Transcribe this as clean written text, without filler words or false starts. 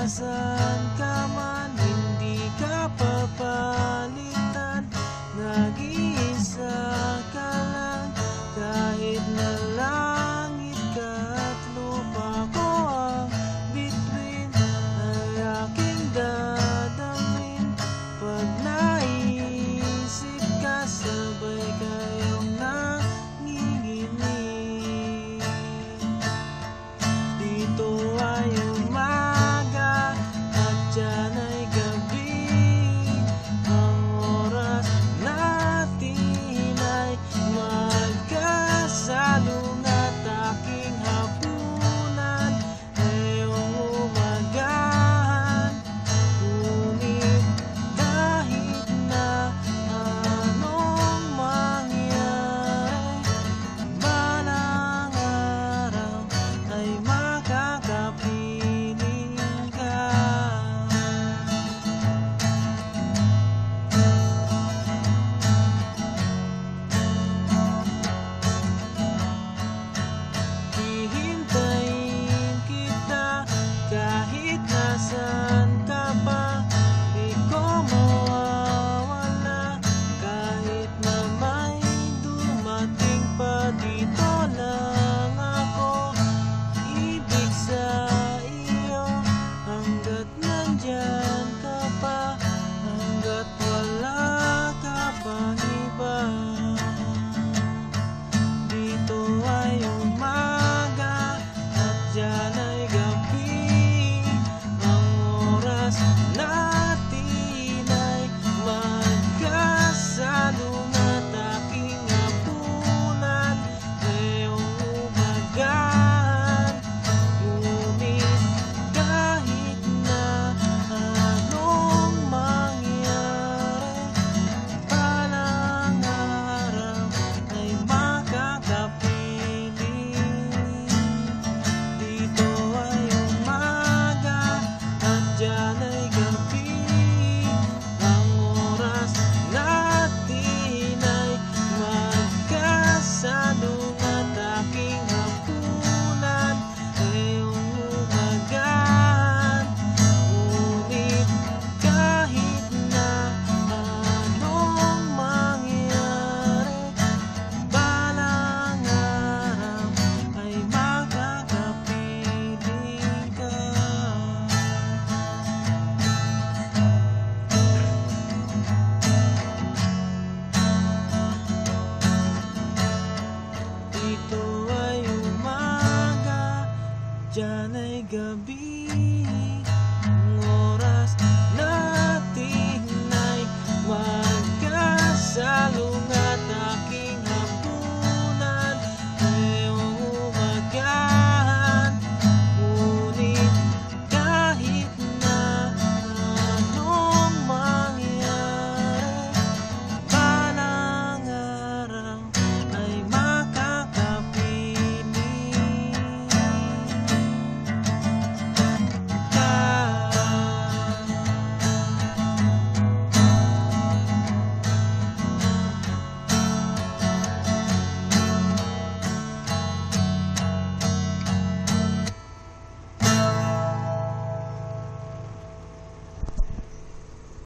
nasan ka man, hindi ka papalitan. Nag-iisa ka lang, kahit na langit at lupa ko ang bituin, ay aking dadalhin. Pag naisip ka, sabay kayong nanginginig. Dito ay umaga at dyan ay gabi. Ang oras natin ay magkasalong at aking hapunan ay umagahan. Ngunit kahit na anong mangyari, balang araw ay makakapiling ka. Hihintayin kita kahit nasan ka pa, di ko mawawala. Kahit na may dumating pa, dito lang ako. Ibig sa iyo, hanggat nandyan ka pa, hanggat wala ka pang iba. Dito ay umaga at dyan ay gabi. Ang oras natin ay magkasalong at aking hapunan ay umagahan. Ngunit kahit na anong mangyari, balang araw ay makakapiling. Dito ay umaga at dyan ay gabi. Ang oras natin ay magkasalong at aking hapunan ay umagahan. Ngunit kahit na anong mangyari, balang araw ay makakapiling ka. Dito ay umaga, dyan ay gabi.